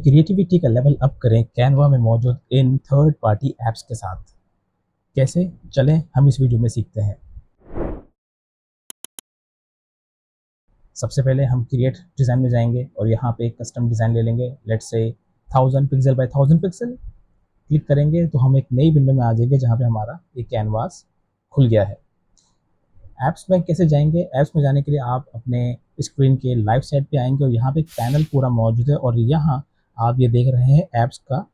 Creativity का level up करें Canva में मौजूद इन थर्ड पार्टी ऐप्स के साथ। कैसे? चलें हम इस वीडियो में सीखते हैं। सबसे पहले हम क्रिएट डिज़ाइन में जाएंगे और यहाँ पे कस्टम डिज़ाइन ले लेंगे। Let's say 1000 pixel bye 1000 pixel click करेंगे तो हम एक नई विंडो में आ जाएंगे जहाँ पे हमारा ये कैनवास खुल गया है। ऐप्स में कैसे जाएंगे? ऐप्स में जाने के लिए आप अपने स्क्रीन के लाइव साइड पे आएंगे और यहाँ पे एक पैनल पूरा मौजूद है और यहाँ आप ये देख रहे हैं ऐप्स का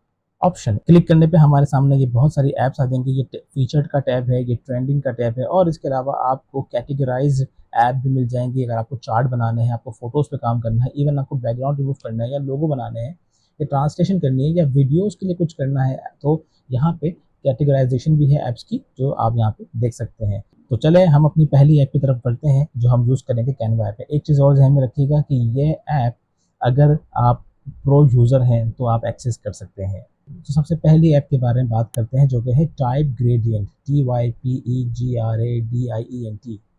ऑप्शन। क्लिक करने पे हमारे सामने ये बहुत सारी ऐप्स आ जाएंगी। ये फीचर्ड का टैब है, ये ट्रेंडिंग का टैब है और इसके अलावा आपको कैटेगराइज ऐप भी मिल जाएंगी। अगर आपको चार्ट बनाने हैं, आपको फोटोज़ पे काम करना है, इवन आपको बैकग्राउंड रिमूव करना है या लोगो बनाने हैं या ट्रांसलेशन करनी है या वीडियोज़ के लिए कुछ करना है, तो यहाँ पे कैटेगराइजेशन भी है ऐप्स की जो आप यहाँ पे देख सकते हैं। तो चले हम अपनी पहली ऐप की तरफ बढ़ते हैं जो हम यूज़ करेंगे कैनवा ऐप है। एक चीज़ और ध्यान में रखिएगा कि ये ऐप अगर आप प्रो यूज़र हैं तो आप एक्सेस कर सकते हैं। तो सबसे पहली ऐप के बारे में बात करते हैं जो कि है type gradient, TYPEGRADIENT,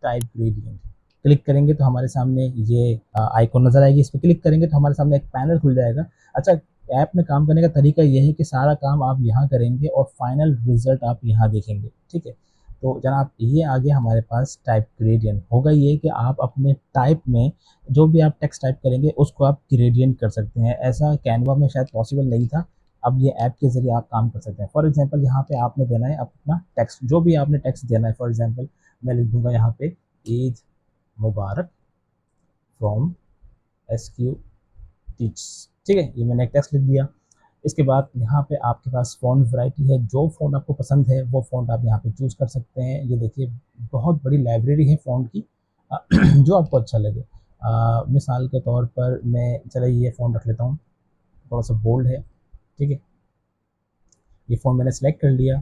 type gradient. Click करेंगे तो हमारे सामने ये आइकॉन नज़र आएगी। इस पर क्लिक करेंगे तो हमारे सामने एक पैनल खुल जाएगा। अच्छा, ऐप में काम करने का तरीका ये है कि सारा काम आप यहाँ करेंगे और फाइनल रिजल्ट आप यहाँ देखेंगे। ठीक है, तो जनाब ये आ गया हमारे पास टाइप ग्रेडियंट। होगा ये कि आप अपने टाइप में जो भी आप टेक्स्ट टाइप करेंगे उसको आप ग्रेडियंट कर सकते हैं। ऐसा कैनवा में शायद पॉसिबल नहीं था, अब ये ऐप के ज़रिए आप काम कर सकते हैं। फॉर एग्जांपल यहाँ पे आपने देना है अपना टेक्स्ट, जो भी आपने टेक्स्ट देना है। फॉर एग्जांपल मैं लिख दूंगा यहाँ पे ईद मुबारक फ्रॉम SQ टीच। ठीक है, ये मैंने एक टेक्स्ट लिख दिया। इसके बाद यहाँ पे आपके पास फ़ॉन्ट वैरायटी है, जो फ़ॉन्ट आपको पसंद है वो फ़ॉन्ट आप यहाँ पे चूज़ कर सकते हैं। ये देखिए बहुत बड़ी लाइब्रेरी है फ़ॉन्ट की, जो आपको अच्छा लगे। मिसाल के तौर पर मैं चलिए ये फ़ॉन्ट रख लेता हूँ, थोड़ा सा बोल्ड है। ठीक है, ये फ़ॉन्ट मैंने सेलेक्ट कर लिया,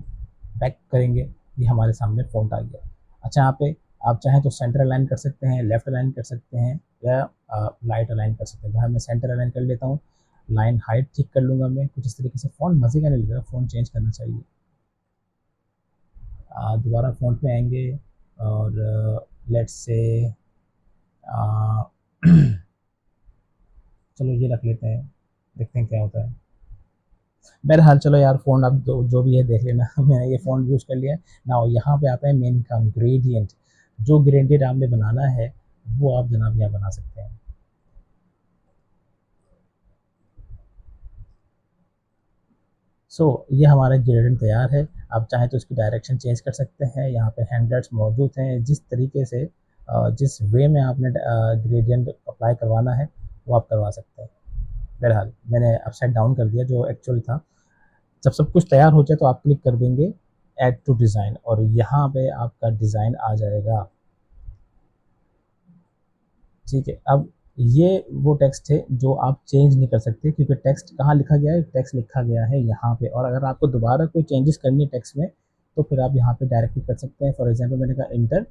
बैक करेंगे, ये हमारे सामने फ़ॉन्ट आ गया। अच्छा, यहाँ पे आप चाहें तो सेंटर अलाइन कर सकते हैं, लेफ़्ट अलाइन कर सकते हैं या राइट अलाइन कर सकते हैं। भाई मैं सेंटर अलाइन कर लेता हूँ। लाइन हाइट ठीक कर लूँगा मैं कुछ इस तरीके से। फ़ॉन्ट मज़े का नहीं लग रहा, फ़ॉन्ट चेंज करना चाहिए। दोबारा फ़ॉन्ट में आएंगे और लेट्स से चलो ये रख लेते हैं, देखते हैं क्या होता है। बहरहाल चलो यार, फ़ॉन्ट आप जो भी है देख लेना। मैंने ये फ़ॉन्ट यूज़ कर लिया है ना। यहाँ पे आता है मेन काम ग्रेडियंट। जो ग्रेडियंट आपने बनाना है वो आप जनाब यहाँ बना सकते हैं। ये हमारा ग्रेडियंट तैयार है। आप चाहें तो इसकी डायरेक्शन चेंज कर सकते हैं। यहाँ पे हैंडल्स मौजूद हैं, जिस तरीके से जिस वे में आपने ग्रेडियंट अप्लाई करवाना है वो आप करवा सकते हैं। बहरहाल मैंने अपसाइड डाउन कर दिया जो एक्चुअल था। जब सब कुछ तैयार हो जाए तो आप क्लिक कर देंगे ऐड टू डिज़ाइन और यहाँ पे आपका डिज़ाइन आ जाएगा। ठीक है, अब ये वो टेक्स्ट है जो आप चेंज नहीं कर सकते क्योंकि टेक्स्ट कहाँ लिखा गया है? टेक्स्ट लिखा गया है यहाँ पे। और अगर आपको दोबारा कोई चेंजेस करनी है टेक्स्ट में तो फिर आप यहाँ पे डायरेक्टली कर सकते हैं। फॉर एग्जांपल मैंने कहा inter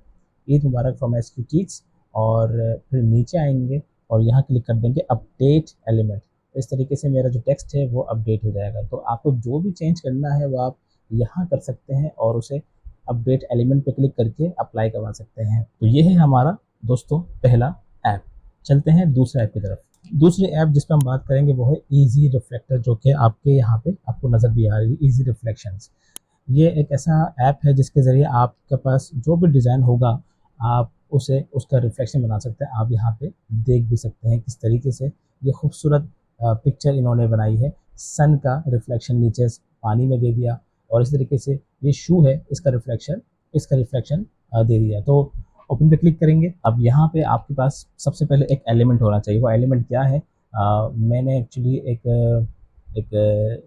Eid Mubarak from SQ teach और फिर नीचे आएंगे और यहाँ क्लिक कर देंगे अपडेट एलिमेंट। इस तरीके से मेरा जो टेक्स्ट है वो अपडेट हो जाएगा। तो आपको जो भी चेंज करना है वो आप यहाँ कर सकते हैं और उसे अपडेट एलिमेंट पे क्लिक करके अप्लाई करवा सकते हैं। तो ये है हमारा दोस्तों पहला ऐप। चलते हैं दूसरे ऐप की तरफ। दूसरी ऐप जिस पर हम बात करेंगे वो है इजी रिफ्लेक्टर, जो कि आपके यहाँ पे आपको नज़र भी आ रही है, इजी रिफ्लेक्शंस। ये एक ऐसा ऐप है जिसके ज़रिए आपके पास जो भी डिज़ाइन होगा आप उसे उसका रिफ्लेक्शन बना सकते हैं। आप यहाँ पे देख भी सकते हैं किस तरीके से ये खूबसूरत पिक्चर इन्होंने बनाई है। सन का रिफ्लेक्शन नीचे पानी में दे दिया और इस तरीके से ये शू है, इसका रिफ्लेक्शन दे दिया। तो ओपन पे क्लिक करेंगे। अब यहाँ पे आपके पास सबसे पहले एक एलिमेंट होना चाहिए। वो एलिमेंट क्या है? मैंने एक्चुअली एक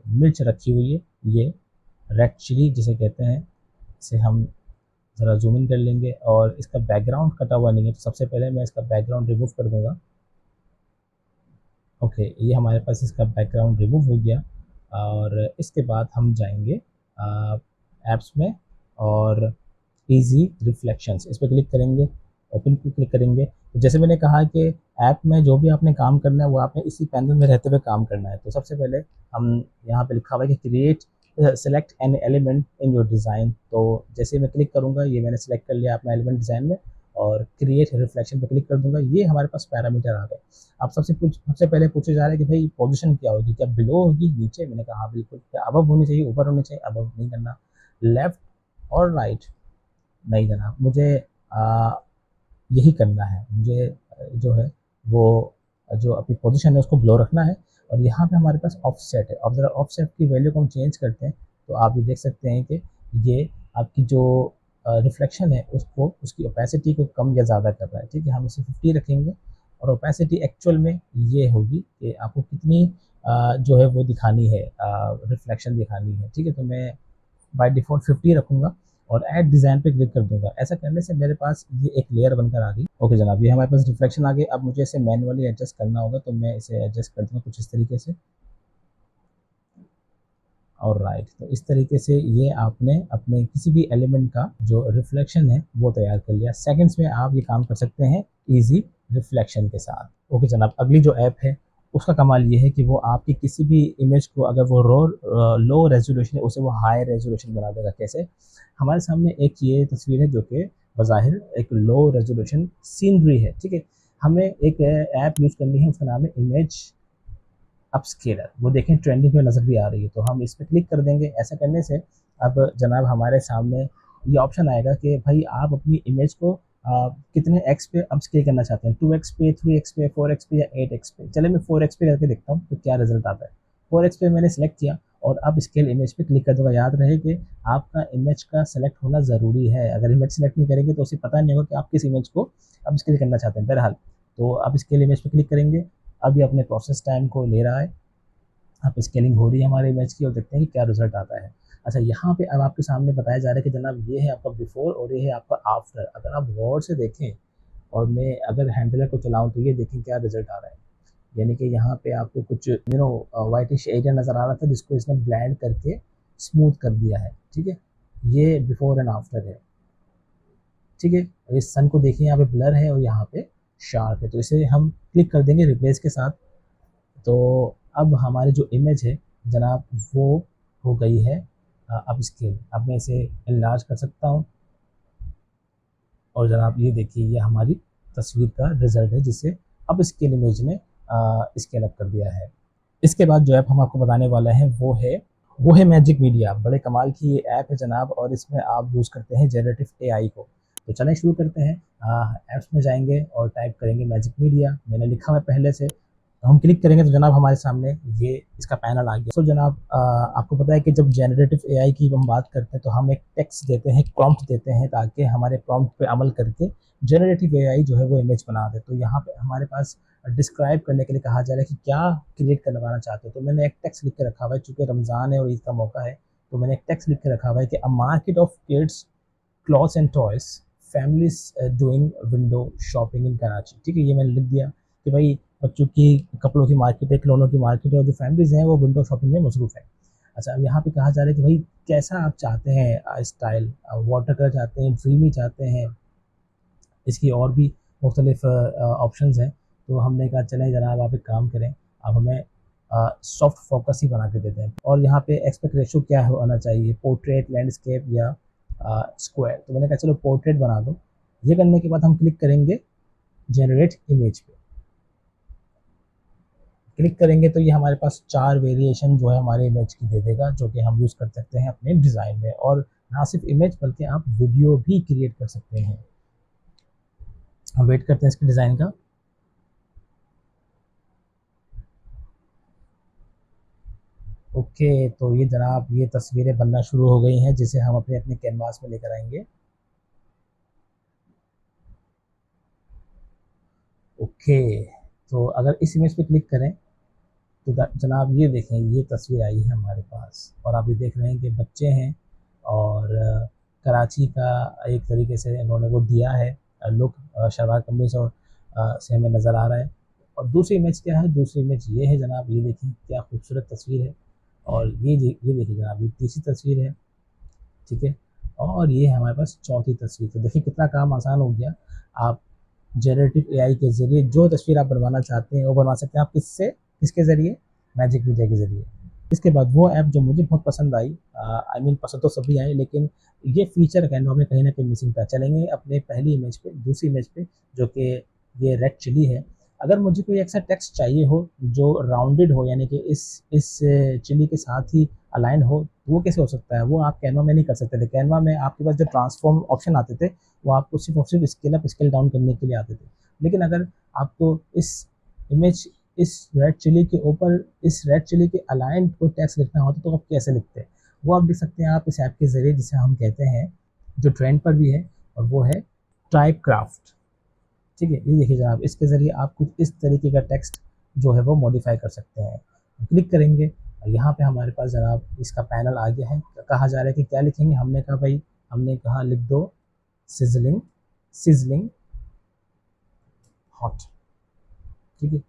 मिर्च रखी हुई है, ये रेड चिली जिसे कहते हैं। इसे हम ज़रा जूम इन कर लेंगे और इसका बैकग्राउंड कटा हुआ नहीं है तो सबसे पहले मैं इसका बैकग्राउंड रिमूव कर दूंगा। ओके, ये हमारे पास इसका बैकग्राउंड रिमूव हो गया और इसके बाद हम जाएंगे ऐप्स में और इजी रिफ्लेक्शंस इस पर क्लिक करेंगे। ओपन पे क्लिक करेंगे तो जैसे मैंने कहा कि ऐप में जो भी आपने काम करना है वो आपने इसी पैनल में रहते हुए काम करना है। तो सबसे पहले हम यहाँ पे लिखा हुआ है कि create select an element in your design. तो जैसे मैं क्लिक करूँगा ये मैंने सेलेक्ट कर लिया अपना एलिमेंट डिज़ाइन में और क्रिएट रिफ्लेक्शन पे क्लिक कर दूंगा। ये हमारे पास पैरामीटर आ गए। अब सबसे पहले पूछे जा रहा है कि भाई पोजीशन क्या होगी, क्या बिलो होगी, नीचे? मैंने कहा हाँ बिल्कुल। क्या अबव होनी चाहिए, ऊपर होनी चाहिए? अबव नहीं करना। लेफ्ट और राइट? नहीं जनाब, मुझे यही करना है। मुझे जो है वो जो अपनी पोजीशन है उसको बिलो रखना है। और यहाँ पे हमारे पास ऑफसेट है। अब ज़रा ऑफसेट की वैल्यू को हम चेंज करते हैं तो आप ये देख सकते हैं कि ये आपकी जो रिफ्लेक्शन है उसको, उसकी ओपेसिटी को कम या ज़्यादा कर रहा है। ठीक है, हम इसे 50 रखेंगे और ओपेसिटी एक्चुअल में ये होगी कि आपको कितनी जो है वो दिखानी है, रिफ्लेक्शन दिखानी है। ठीक है, तो मैं बाय डिफ़ॉल्ट 50 रखूँगा और ऐड डिज़ाइन पे क्लिक कर दूँगा। ऐसा करने से मेरे पास ये एक लेयर बनकर आ गई। ओके जनाब, ये हमारे पास रिफ्लेक्शन आ गई। अब मुझे इसे मैनुअली एडजस्ट करना होगा, तो मैं इसे एडजस्ट कर दूँगा कुछ इस तरीके से। और राइट, तो इस तरीके से ये आपने अपने किसी भी एलिमेंट का जो रिफ्लेक्शन है वो तैयार कर लिया। सेकंड्स में आप ये काम कर सकते हैं इजी रिफ्लेक्शन के साथ। ओके जनाब, अगली जो ऐप है उसका कमाल ये है कि वो आपकी किसी भी इमेज को, अगर वो लो रेजोल्यूशन है, उसे वो हाई रेजोल्यूशन बना देगा। कैसे? हमारे सामने एक ये तस्वीर है जो कि बज़ाहिर एक लो रेजोल्यूशन सीनरी है। ठीक है, हमें एक ऐप यूज़ करनी है, उसका नाम है इमेज अपस्केलर। वो देखें ट्रेंडिंग में नज़र भी आ रही है, तो हम इस पर क्लिक कर देंगे। ऐसा करने से अब जनाब हमारे सामने ये ऑप्शन आएगा कि भाई आप अपनी इमेज को कितने एक्स पे अपस्केल करना चाहते हैं, 2x पे, 3x पे, 4x पे या 8x पे। चले मैं 4x पे करके देखता हूँ तो क्या रिजल्ट आता है। 4x पे मैंने सेलेक्ट किया और अब स्केल इमेज पे क्लिक कर दूंगा। याद रहे कि आपका इमेज का सेलेक्ट होना ज़रूरी है। अगर इमेज सेलेक्ट नहीं करेंगे तो उसे पता नहीं होगा कि आप किस इमेज को अपस्केल करना चाहते हैं। बहरहाल, तो अब स्केल इमेज पे क्लिक करेंगे। अब ये अपने प्रोसेस टाइम को ले रहा है। अब स्केलिंग हो रही है हमारे इमेज की और देखते हैं कि क्या रिजल्ट आता है। अच्छा, यहाँ पे अब आपके सामने बताया जा रहा है कि जनाब ये है आपका बिफोर और ये है आपका आफ्टर। अगर आप गौर से देखें और मैं अगर हैंडलर को चलाऊँ तो ये देखें क्या रिजल्ट आ रहा है। यानी कि यहाँ पे आपको कुछ वाइटिश एरिया नज़र आ रहा था जिसको इसने ब्लेंड करके स्मूथ कर दिया है। ठीक है, ये बिफोर एंड आफ्टर है। ठीक है, इस सन को देखिए, यहाँ पे ब्लर है और यहाँ पे शार्प है, तो इसे हम क्लिक कर देंगे रिप्लेस के साथ। तो अब हमारी जो इमेज है जनाब वो हो गई है अप स्केल। अब मैं इसे एनलार्ज कर सकता हूँ और जनाब ये देखिए ये हमारी तस्वीर का रिजल्ट है जिसे अप स्केल इमेज ने स्केल अप कर दिया है। इसके बाद जो ऐप हम आपको बताने वाला है वो है मैजिक मीडिया। बड़े कमाल की ये ऐप है जनाब और इसमें आप यूज़ करते हैं जनरेटिव एआई को। तो चलें शुरू करते हैं। ऐप्स में जाएंगे और टाइप करेंगे मैजिक मीडिया। मैंने लिखा हुआ है पहले से, तो हम क्लिक करेंगे तो जनाब हमारे सामने ये इसका पैनल आ गया। तो जनाब आपको पता है कि जब जनरेटिव एआई की हम बात करते हैं तो हम एक टेक्स्ट देते हैं, प्रॉम्प्ट देते हैं ताकि हमारे प्रॉम्प्ट पे अमल करके जनरेटिव एआई जो है वो इमेज बना दे। तो यहाँ पे हमारे पास डिस्क्राइब करने के लिए कहा जा रहा है कि क्या क्रिएट करवाना चाहते हो। तो मैंने एक टेक्स्ट लिख के रखा हुआ है, चूँकि रमज़ान है और ईद का मौका है तो मैंने एक टेक्स्ट लिख के रखा हुआ है कि a market of kids clothes and toys, families doing window shopping in Karachi. ठीक है, ये मैंने लिख दिया कि भाई बच्चों की कपड़ों की मार्केट है, खिलौनों की मार्केट है और जो फैमिलीज हैं वो विंडो शॉपिंग में मसरूफ़ है। अच्छा, अब यहाँ पे कहा जा रहा है कि भाई कैसा आप चाहते हैं स्टाइल, वाटर कलर चाहते हैं, ड्रीमी चाहते हैं, इसकी और भी मुख्तलिफ ऑप्शंस हैं। तो हमने कहा चलें जनाब आप एक काम करें, आप हमें सॉफ्ट फोकस ही बना के देते हैं। और यहाँ पे एस्पेक्ट रेशो क्या होना चाहिए, पोर्ट्रेट, लैंडस्केप या स्क्वायर। तो मैंने कहा चलो पोर्ट्रेट बना दो। ये करने के बाद हम क्लिक करेंगे जनरेट इमेज पे। क्लिक करेंगे तो ये हमारे पास 4 वेरिएशन जो है हमारे इमेज की दे देगा, जो कि हम यूज़ कर सकते हैं अपने डिज़ाइन में। और ना सिर्फ इमेज बल्कि आप वीडियो भी क्रिएट कर सकते हैं। हम वेट करते हैं इसके डिज़ाइन का। ओके, तो ये जनाब ये तस्वीरें बनना शुरू हो गई हैं जिसे हम अपने अपने कैनवास में लेकर आएंगे। ओके, तो अगर इस इमेज पे क्लिक करें तो जनाब ये देखें ये तस्वीर आई है हमारे पास और आप ये देख रहे हैं कि बच्चे हैं और कराची का एक तरीके से इन्होंने वो दिया है लुक, शलवार कमीज और से हमें नज़र आ रहा है। और दूसरी इमेज क्या है, दूसरी इमेज ये है जनाब, ये देखें क्या खूबसूरत तस्वीर है। और ये देखिए जनाब ये तीसरी तस्वीर है। ठीक है, और ये है हमारे पास चौथी तस्वीर। तो देखिए कितना काम आसान हो गया। आप जनरेटिव एआई के ज़रिए जो तस्वीर आप बनवाना चाहते हैं वो बनवा सकते हैं। आप किससे, किसके ज़रिए? मैजिक मीडिया के ज़रिए। इसके बाद वो ऐप जो मुझे बहुत पसंद आई, आई मीन पसंद तो सभी आई, लेकिन ये फीचर कैनवा में कहीं ना कहीं मिसिंग था। चलेंगे अपने पहली इमेज पे, दूसरी इमेज पे, जो कि ये रेड चिली है। अगर मुझे कोई ऐसा टेक्स्ट चाहिए हो जो राउंडेड हो, यानी कि इस चिली के साथ ही अलाइन हो, तो वो कैसे हो सकता है? वो आप कैनवा में नहीं कर सकते थे। कैनवा में आपके पास जो ट्रांसफॉर्म ऑप्शन आते थे, वो आपको सिर्फ और सिर्फ स्केल अप स्केल डाउन करने के लिए आते थे। लेकिन अगर आपको इमेज इस रेड चिली के ऊपर इस रेड चिली के अलाइन कोई टेक्स्ट लिखना होता तो आप कैसे लिखते हैं? वो आप लिख सकते हैं आप इस ऐप के ज़रिए, जिसे हम कहते हैं, जो ट्रेंड पर भी है, और वो है टाइप क्राफ्ट। ठीक है, ये देखिए जनाब, इसके ज़रिए आप कुछ इस तरीके का टेक्स्ट जो है वो मॉडिफाई कर सकते हैं। क्लिक करेंगे और यहाँ पे हमारे पास जनाब इसका पैनल आ गया है। कहा जा रहा है कि क्या लिखेंगे? हमने कहा भाई, हमने कहा लिख दो सिजलिंग सिजलिंग हॉट। ठीक है,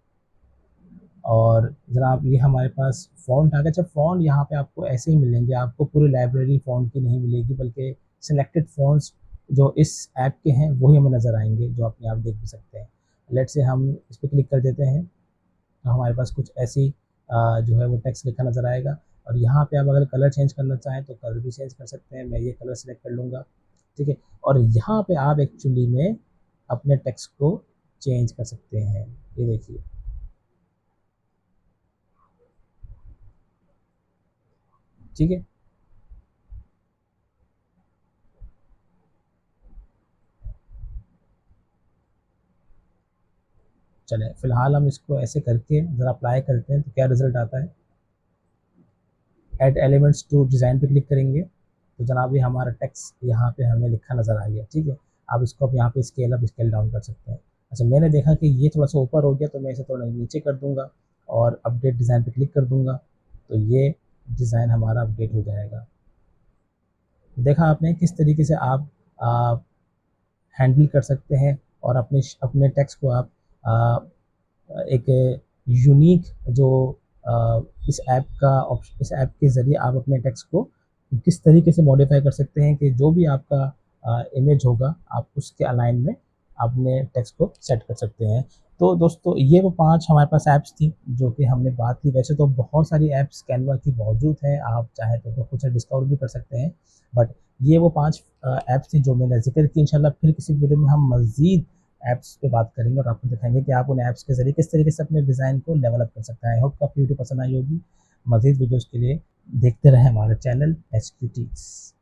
और जनाब ये हमारे पास फ़ॉन्ट आ गया। अच्छा, फ़ॉन्ट यहाँ पे आपको ऐसे ही मिलेंगे, आपको पूरी लाइब्रेरी फ़ॉन्ट की नहीं मिलेगी, बल्कि सिलेक्टेड फ़ॉन्ट्स जो इस ऐप के हैं वही हमें नज़र आएंगे, जो अपने आप देख भी सकते हैं। लेट्स से हम इस पर क्लिक कर देते हैं, तो हमारे पास कुछ ऐसी जो है वो टेक्स्ट लिखा नज़र आएगा। और यहाँ पे आप अगर कलर चेंज करना चाहें तो कलर भी चेंज कर सकते हैं। मैं ये कलर सेलेक्ट कर लूँगा। ठीक है, और यहाँ पे आप एक्चुअली में अपने टेक्स्ट को चेंज कर सकते हैं। ये देखिए, ठीक है। चलें, फ़िलहाल हम इसको ऐसे करके ज़रा अप्लाई करते हैं तो क्या रिज़ल्ट आता है। ऐड एलिमेंट्स टू डिज़ाइन पे क्लिक करेंगे तो जनाब ये हमारा टेक्स्ट यहाँ पे हमें लिखा नज़र आ गया। ठीक है, आप इसको अब यहाँ पे स्केल अप स्केल डाउन कर सकते हैं। अच्छा, मैंने देखा कि ये थोड़ा सा ऊपर हो गया, तो मैं इसे थोड़ा नीचे कर दूँगा और अपडेट डिज़ाइन पे क्लिक कर दूँगा, तो ये डिज़ाइन हमारा अपडेट हो जाएगा। देखा आपने किस तरीके से आप हैंडल कर सकते हैं, और अपने टेक्स्ट को आप एक यूनिक जो इस ऐप के ज़रिए आप अपने टेक्स्ट को किस तरीके से मॉडिफाई कर सकते हैं कि जो भी आपका इमेज होगा, आप उसके अलाइन में अपने टेक्स्ट को सेट कर सकते हैं। तो दोस्तों, ये वो 5 हमारे पास ऐप्स थी जो कि हमने बात की। वैसे तो बहुत सारी ऐप्स कैनवा की मौजूद हैं, आप चाहें तो कुछ डिस्कवर भी कर सकते हैं, बट ये वो 5 ऐप्स थी जो मैंने ज़िक्र की। इंशाल्लाह फिर किसी वीडियो में हम मज़ीद ऐप्स पे बात करेंगे और आपको दिखाएँगे कि आप उन ऐप्स के ज़रिए किस तरीके से अपने डिज़ाइन को डेवलप कर सकते हैं। आई होप कि आपको वीडियो पसंद आई होगी। मज़ीद वीडियोज़ के लिए देखते रहें हमारा चैनल एचक्यूटीज़।